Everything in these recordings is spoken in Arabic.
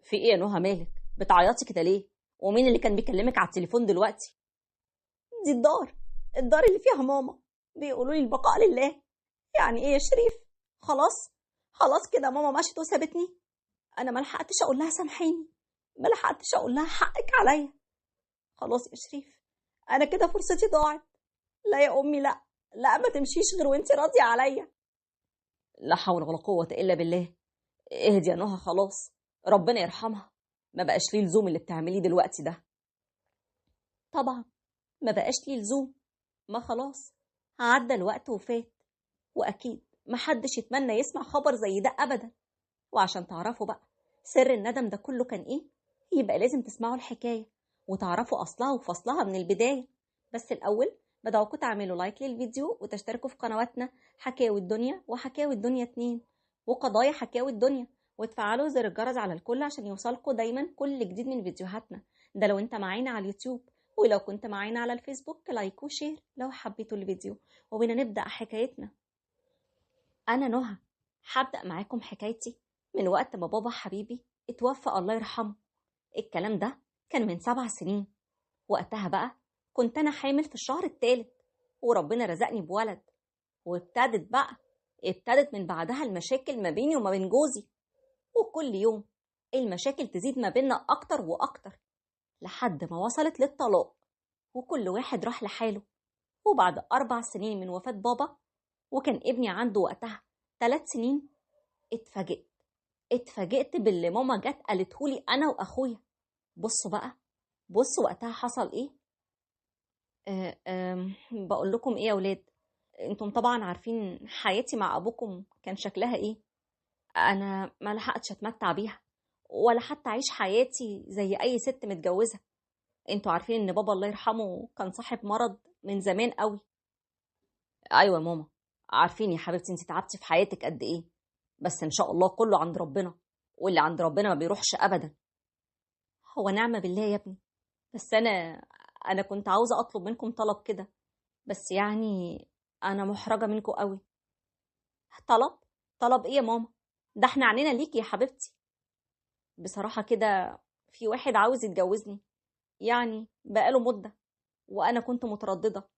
في ايه يا نهى؟ مالك بتعيطي كده ليه؟ ومين اللي كان بيكلمك على التليفون دلوقتي؟ دي الدار اللي فيها ماما. بيقولوا لي البقاء لله. يعني ايه يا شريف؟ خلاص كده ماما مشت وسابتني. انا ما لحقتش اقول لها سامحيني، ما لحقتش اقول لها حقك عليا. خلاص يا شريف، انا كده فرصتي ضاعت. لا يا امي، لا لا، ما تمشيش غير وانت راضيه عليا. لا حول ولا قوة الا بالله. اهدي يا نهى، خلاص ربنا يرحمها. ما بقاش ليه لزوم اللي بتعمليه دلوقتي ده. طبعا ما بقاش لي لزوم، ما خلاص عدى الوقت وفات. واكيد محدش يتمنى يسمع خبر زي ده ابدا. وعشان تعرفوا بقى سر الندم ده كله كان ايه، يبقى لازم تسمعوا الحكاية وتعرفوا اصلها وفصلها من البداية. بس الاول بدعوكم تعملوا لايك للفيديو وتشتركوا في قنواتنا حكاوي الدنيا وحكاوي الدنيا 2 وقضايا حكاوي الدنيا، وتفعلوا زر الجرس على الكل عشان يوصلكوا دايما كل جديد من فيديوهاتنا. ده لو انت معانا على اليوتيوب، ولو كنت معانا على الفيسبوك لايك وشير لو حبيتوا الفيديو. وبنا نبدأ حكايتنا. أنا نهى، هبدأ معاكم حكايتي من وقت ما بابا حبيبي اتوفى الله يرحمه. الكلام ده كان من 7 سنين. وقتها بقى كنت أنا حامل في الشهر الثالث، وربنا رزقني بولد. ابتدت من بعدها المشاكل ما بيني وما بين جوزي، وكل يوم المشاكل تزيد ما بيننا أكتر وأكتر لحد ما وصلت للطلاق، وكل واحد راح لحاله. وبعد 4 سنين من وفاة بابا، وكان ابني عنده وقتها 3 سنين، اتفاجئت باللي ماما جت قالتهولي انا واخويا. بصوا وقتها حصل ايه. بقول لكم ايه يا ولاد، انتم طبعا عارفين حياتي مع ابوكم كان شكلها ايه. انا ما لحقتش اتمتع بيها ولا حتى اعيش حياتي زي اي ست متجوزه. انتوا عارفين ان بابا الله يرحمه كان صاحب مرض من زمان قوي. ايوه يا ماما، عارفين يا حبيبتي انت تعبتي في حياتك قد ايه، بس ان شاء الله كله عند ربنا، واللي عند ربنا ما بيروحش ابدا. هو نعمه بالله يا ابني، بس انا كنت عاوزه اطلب منكم طلب كده، بس يعني انا محرجه منكم قوي. طلب ايه يا ماما؟ ده احنا عنينا ليكي يا حبيبتي. بصراحه كده في واحد عاوز يتجوزني، يعني بقاله مده، وانا كنت متردده،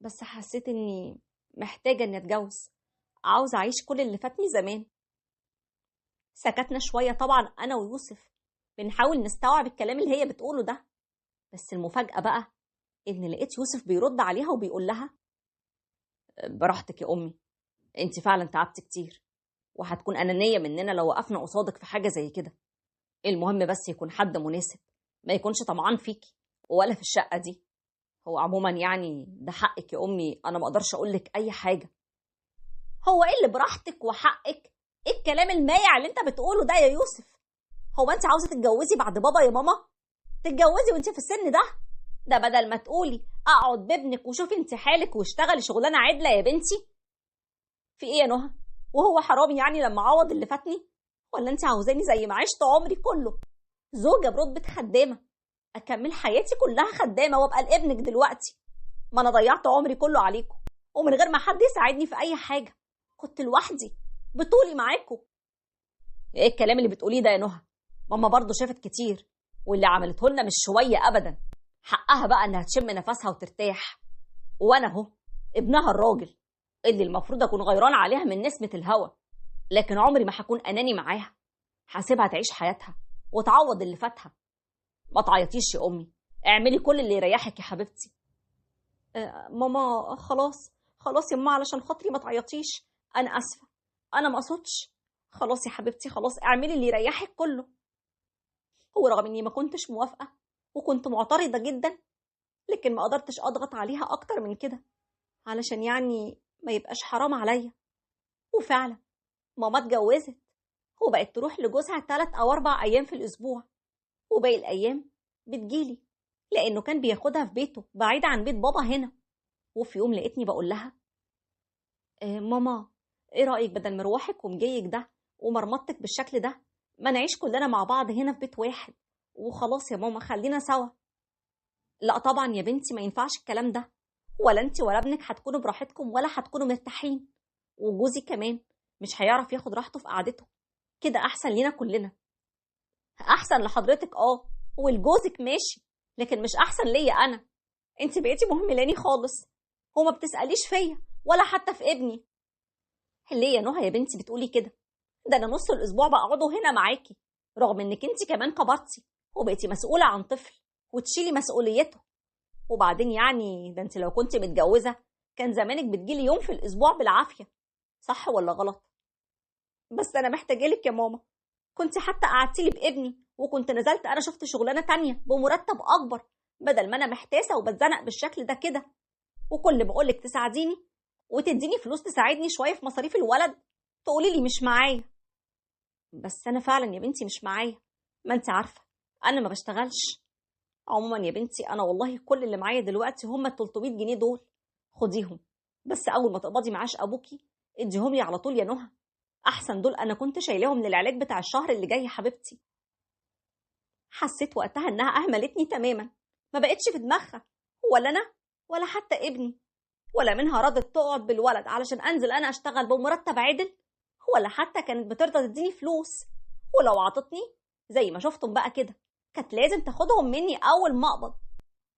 بس حسيت اني محتاجه اني اتجوز، عاوزه اعيش كل اللي فاتني زمان. سكتنا شويه طبعا انا ويوسف بنحاول نستوعب الكلام اللي هي بتقوله ده. بس المفاجاه بقى ان لقيت يوسف بيرد عليها وبيقول لها: براحتك يا امي، انت فعلا تعبت كتير، وهتكون انانيه مننا لو وقفنا قصادك في حاجه زي كده. المهم بس يكون حد مناسب، ما يكونش طمعان فيكي ولا في الشقه دي. هو عموما يعني ده حقك يا امي، انا ما اقدرش اقول لك اي حاجه. هو ايه اللي براحتك وحقك؟ ايه الكلام المايع اللي انت بتقوله ده يا يوسف؟ هو انت عاوزه تتجوزي بعد بابا يا ماما؟ تتجوزي وانت في السن ده بدل ما تقولي اقعد بابنك وشوفي انت حالك واشتغلي شغلانه عدله يا بنتي. في ايه يا نهى؟ وهو حرام يعني لما اعوض اللي فاتني؟ ولا انت عاوزاني زي ما عشت عمري كله زوجه برتبه خدامه، اكمل حياتي كلها خدامه وابقى لابنك دلوقتي؟ ما انا ضيعت عمري كله عليكم، ومن غير ما حد يساعدني في اي حاجه، كنت لوحدي بطولي معاكم. ايه الكلام اللي بتقوليه ده يا نهى؟ ماما برضو شافت كتير، واللي عملته لنا مش شويه ابدا. حقها بقى انها تشم نفسها وترتاح، وانا اهو ابنها الراجل اللي المفروض اكون غيران عليها من نسمه الهوى، لكن عمري ما هكون اناني معاها. هسيبها تعيش حياتها وتعوض اللي فاتها. ما تعيطيش يا امي، اعملي كل اللي يريحك يا حبيبتي. ماما خلاص يا ماما، علشان خاطري ما تعيطيش، انا اسفه، انا ما اقصدش. خلاص يا حبيبتي، خلاص اعملي اللي يريحك كله. ورغم اني ما كنتش موافقه وكنت معترضه جدا، لكن ما قدرتش اضغط عليها اكتر من كده، علشان يعني ما يبقاش حرام عليا. وفعلا ماما اتجوزت وبقت تروح لجوزها 3 أو 4 أيام في الأسبوع، وباقي الأيام بتجيلي، لأنه كان بياخدها في بيته بعيد عن بيت بابا هنا. وفي يوم لقيتني بقول لها: ماما، ايه رأيك بدل مروحك ومجيك ده ومرمطتك بالشكل ده، ما نعيش كلنا مع بعض هنا في بيت واحد وخلاص يا ماما، خلينا سوا. لا طبعا يا بنتي، ما ينفعش الكلام ده، ولا انت ولا ابنك هتكونوا براحتكم ولا هتكونوا مرتاحين، وجوزي كمان مش هيعرف ياخد راحته في قعدته، كده احسن لينا كلنا. احسن لحضرتك ولجوزك ماشي، لكن مش احسن ليا انا. انت بقيتي مهملاني خالص، وما بتسأليش فيا ولا حتى في ابني. ليه يا نهى يا بنتي بتقولي كده؟ ده انا نص الاسبوع بقعده هنا معاكي، رغم انك انت كمان كبرتي وبقيتي مسؤولة عن طفل وتشيلي مسؤوليته. وبعدين يعني ده انت لو كنت متجوزة كان زمانك بتجيلي يوم في الاسبوع بالعافية، صح ولا غلط؟ بس انا محتاجالك يا ماما، كنت حتى قعدتيلي بابني، وكنت نزلت انا شفت شغلانة تانية بمرتب اكبر، بدل ما انا محتاسة وبتزنق بالشكل ده كده. وكل ما اقولك تساعديني وتديني فلوس تساعدني شوية في مصاريف الولد تقولي لي مش معايا. بس انا فعلا يا بنتي مش معايا، ما انت عارفة انا ما بشتغلش. عموما يا بنتي انا والله كل اللي معايا دلوقتي هم ال 300 جنيه دول، خديهم، بس اول ما تقبضي معاش ابوكي اديهم لي على طول يا نهى، احسن دول انا كنت شايلاهم للعلاج بتاع الشهر اللي جاي يا حبيبتي. حسيت وقتها انها اهملتني تماما، ما بقتش في دماغها، ولا انا ولا حتى ابني، ولا منها رضت تقعد بالولد علشان انزل انا اشتغل بمرتب عدل، ولا حتى كانت بترضى تديني فلوس. ولو عطتني زي ما شفتم بقى كده كانت لازم تاخدهم مني اول ما اقبض.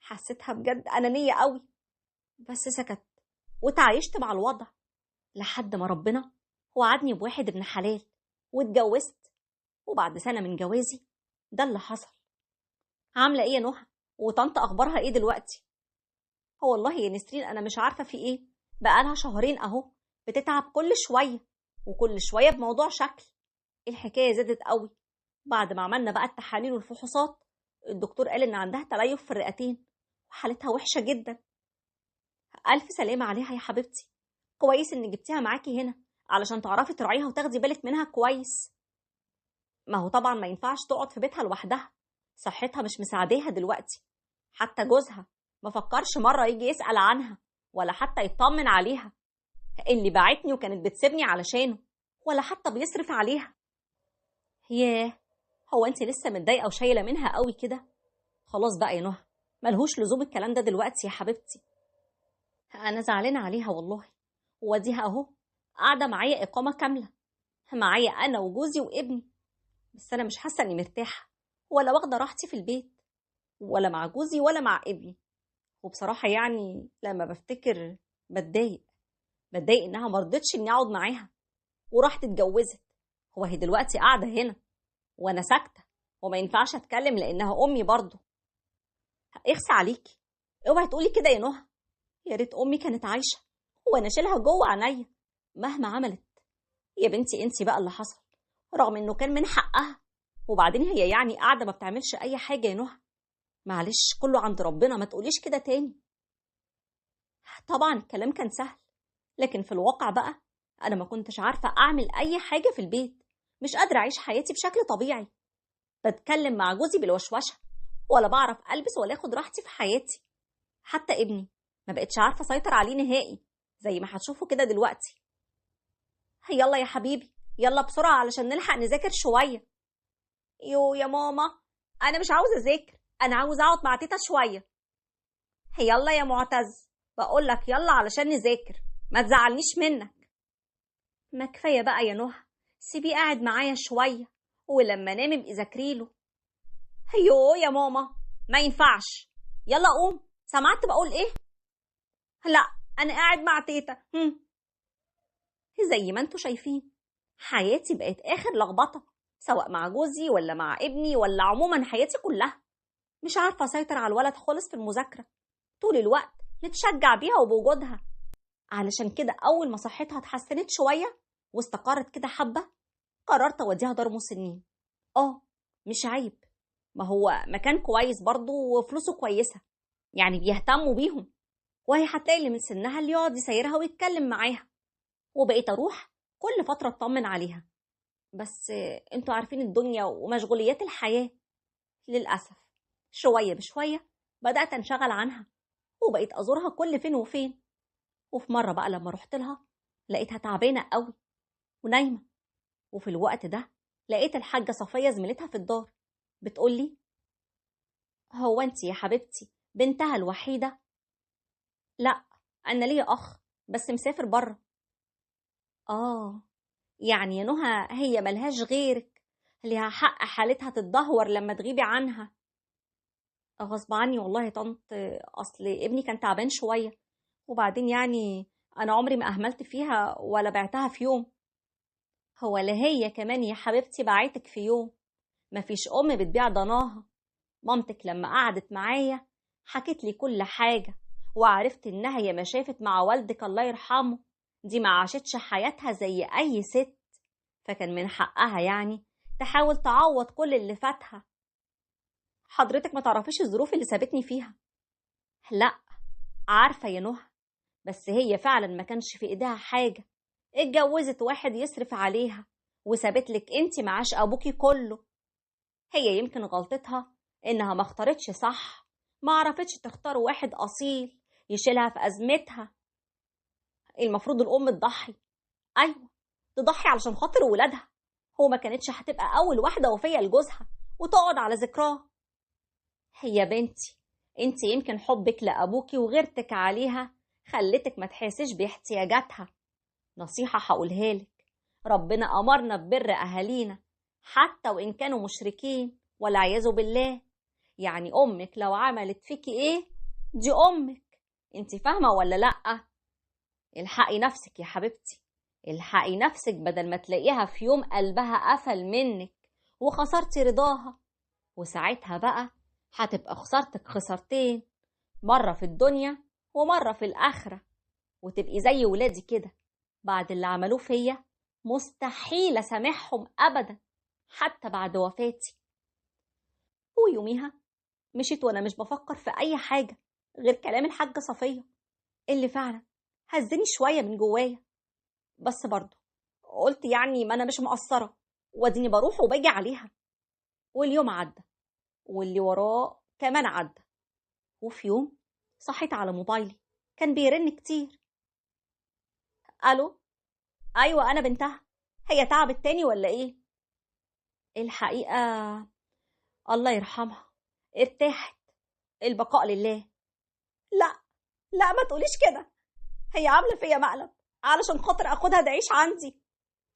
حسيتها بجد انانيه قوي، بس سكت وتعايشت مع الوضع لحد ما ربنا وعدني بواحد ابن حلال واتجوزت. وبعد سنه من جوازي ده اللي حصل. عامله ايه يا نهى؟ وطنط اخبارها ايه دلوقتي؟ هو والله يا نسرين انا مش عارفه في ايه، بقالها شهرين اهو بتتعب كل شويه، وكل شويه بموضوع شكل. الحكايه زادت قوي بعد ما عملنا بقى التحاليل والفحوصات. الدكتور قال ان عندها تليف في الرئتين وحالتها وحشه جدا. الف سلامه عليها يا حبيبتي، كويس ان جبتيها معاكي هنا علشان تعرفي تراعيها وتاخدي بالك منها كويس. ما هو طبعا ما ينفعش تقعد في بيتها لوحدها، صحتها مش مساعداها دلوقتي. حتى جوزها ما فكرش مرة يجي يسأل عنها ولا حتى يطمن عليها، اللي باعتني وكانت بتسيبني علشانه، ولا حتى بيصرف عليها. ياه، هو انت لسه متضايقة وشايلة منها قوي كده؟ خلاص بقى يا نهى، ملهوش لزوم الكلام ده دلوقتي يا حبيبتي. انا زعلانة عليها والله، واديها اهو قاعدة معايا إقامة كاملة، معايا أنا وجوزي وابني، بس أنا مش حاسة إني مرتاحة ولا واخدة راحتي في البيت، ولا مع جوزي ولا مع ابني. وبصراحة يعني لما بفتكر بتضايق، بتضايق إنها مرضتش إني أقعد معاها وراحت اتجوزت. هو هي دلوقتي قاعدة هنا وأنا ساكتة وما ينفعش أتكلم لأنها أمي برضه. اخسى عليكي، اوعي تقولي كده يا نهى، يا ريت أمي كانت عايشة وأنا شيلها جوه عينيا مهما عملت. يا بنتي انسي بقى اللي حصل، رغم إنه كان من حقها. وبعدين هي يعني قاعدة ما بتعملش أي حاجة يا نهى، معلش كله عند ربنا، ما تقوليش كده تاني. طبعا الكلام كان سهل، لكن في الواقع بقى أنا ما كنتش عارفة أعمل أي حاجة في البيت، مش قادرة أعيش حياتي بشكل طبيعي. بتكلم مع جوزي بالوشوشة، ولا بعرف ألبس ولا أخد راحتي في حياتي. حتى ابني ما بقتش عارفة أسيطر عليه نهائي، زي ما هتشوفوا كده دلوقتي. يلا يا حبيبي يلا بسرعة علشان نلحق نذاكر شوية. يو يا ماما، أنا مش عاوزة أذاكر، أنا عاوزة أقعد مع تيتا شوية. يلا يا معتز، بقولك يلا علشان نذاكر، ما تزعلنيش منك. ما كفاية بقى يا نهى، سيبيه قاعد معايا شوية، ولما نام ابقي ذاكريله. هيو يا ماما، ما ينفعش، يلا قوم، سمعت بقول ايه؟ لا انا قاعد مع تيتا. زي ما انتوا شايفين حياتي بقت اخر لخبطة، سواء مع جوزي ولا مع ابني ولا عموما حياتي كلها. مش عارفة اسيطر على الولد خالص في المذاكرة، طول الوقت نتشجع بيها وبوجودها. علشان كده اول ما صحتها اتحسنت شوية واستقرت كده حبة، قررت اوديها دار مسنين. مش عيب، ما هو مكان كويس برضه وفلوسه كويسة، يعني بيهتموا بيهم، وهي هتلاقي اللي من سنها اللي يقعد يسيرها ويتكلم معاها. وبقيت اروح كل فترة اطمن عليها، بس انتوا عارفين الدنيا ومشغوليات الحياة، للأسف شوية بشوية بدأت انشغل عنها، وبقيت ازورها كل فين وفين. وفي مرة بقى لما رحت لها لقيتها تعبانة قوي ونايمة، وفي الوقت ده لقيت الحاجة صفية زميلتها في الدار بتقولي: هو انت يا حبيبتي بنتها الوحيدة؟ لا، انا ليا اخ بس مسافر بره. يعني يا نهى هي ملهاش غيرك، ليها حق حالتها تتدهور لما تغيبي عنها. غصب عني والله يا طنط، أصل ابني كان تعبان شوية، وبعدين يعني أنا عمري ما أهملت فيها ولا بعتها في يوم. هو لا هي كمان يا حبيبتي بعتك في يوم؟ مفيش أم بتبيع ضناها. مامتك لما قعدت معايا حكت لي كل حاجة، وعرفت إنها يا ما شافت مع والدك الله يرحمه دي ما عاشتش حياتها زي أي ست، فكان من حقها يعني تحاول تعوض كل اللي فاتها. حضرتك ما تعرفيش الظروف اللي سابتني فيها. لا، عارفة يا نهى، بس هي فعلا ما كانش في ايديها حاجة. اتجوزت واحد يصرف عليها وسابتلك انتي معاش ابوكي كله. هي يمكن غلطتها انها ما اختارتش صح، ما عرفتش تختار واحد اصيل يشيلها في ازمتها. المفروض الام تضحي، ايوه تضحي علشان خاطر ولادها. هو ما كانتش هتبقى اول واحدة وفية لجوزها وتقعد على ذكراه. هي بنتي، انت يمكن حبك لأبوكي وغيرتك عليها خلتك ما تحسش باحتياجاتها. نصيحة هقولها لك، ربنا أمرنا ببر أهالينا حتى وإن كانوا مشركين والعياذ بالله. يعني أمك لو عملت فيكي إيه دي أمك، انت فاهمة ولا لأ؟ الحقي نفسك يا حبيبتي، الحقي نفسك بدل ما تلاقيها في يوم قلبها قفل منك وخسرتي رضاها، وساعتها بقى هتبقى خسارتك خسارتين، مرة في الدنيا ومرة في الآخرة، وتبقي زي ولادي كده بعد اللي عملوه فيا مستحيل أسامحهم أبدا حتى بعد وفاتي. ويوميها مشيت وأنا مش بفكر في أي حاجة غير كلام الحاجة صفية اللي فعلا هزني شوية من جوايا، بس برضه قلت يعني ما أنا مش مقصرة واديني بروح وباجي عليها. واليوم عدى واللي وراه كمان عدى، وفي يوم صحيت على موبايلي كان بيرن كتير. الو، ايوه انا بنتها، هي تعبت تاني ولا ايه؟ الحقيقه الله يرحمها ارتاحت، البقاء لله. لا لا ما تقوليش كده، هي عامله فيا مقلب علشان خاطر اخدها تعيش عندي.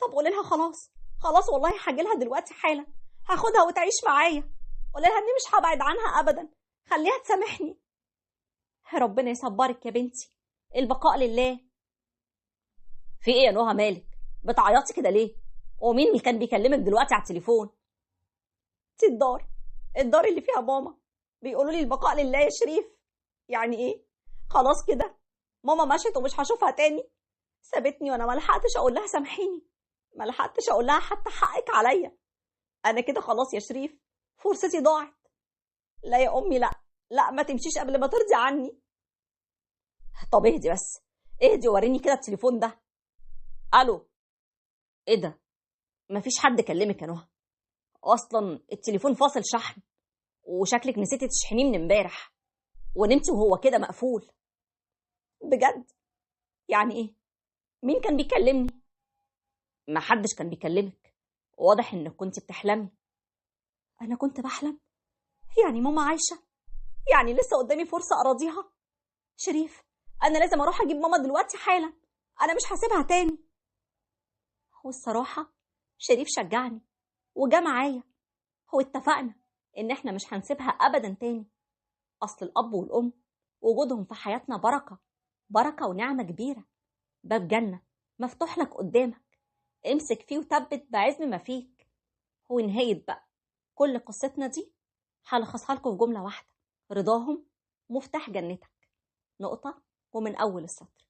طب قولي لها خلاص خلاص والله هاجي لها دلوقتي حالا، هاخدها وتعيش معايا. قولي لها اني مش هبعد عنها ابدا، خليها تسامحني. ربنا يصبرك يا بنتي، البقاء لله. في ايه يا نهى مالك؟ بتعيطي كده ليه؟ ومين اللي كان بيكلمك دلوقتي على التليفون؟ دي الدار اللي فيها ماما، بيقولوا لي البقاء لله يا شريف. يعني ايه؟ خلاص كده ماما مشت ومش هشوفها تاني، سابتني وانا ملحقتش اقول لها سامحيني، ملحقتش اقول لها حتى حقك عليا. انا كده خلاص يا شريف، فرصتي ضاعت. لا يا امي لا، لا ما تمشيش قبل ما ترضي عني. طب اهدي بس، اهدي وريني كده التليفون ده. الو، ايه ده؟ مفيش حد كلمك يا نهى؟ اصلا التليفون فاصل شحن، وشكلك نسيتي تشحنيه من امبارح ونمتي وهو كده مقفول. بجد؟ يعني ايه؟ مين كان بيكلمني؟ ما حدش كان بيكلمك، واضح انك كنت بتحلمي. انا كنت بحلم؟ يعني ماما عايشه؟ يعني لسه قدامي فرصه اراضيها؟ شريف انا لازم اروح اجيب ماما دلوقتي حالا، انا مش هسيبها تاني. والصراحه شريف شجعني وجا معايا، هو اتفقنا ان احنا مش هنسيبها ابدا تاني. اصل الاب والام وجودهم في حياتنا بركه، بركه ونعمه كبيره، باب جنه مفتوح لك قدامك، امسك فيه وثبت بعزم ما فيك. ونهاية بقى كل قصتنا دي هلخصها لكم في جملة واحدة، رضاهم مفتاح جنتك، نقطة ومن أول السطر.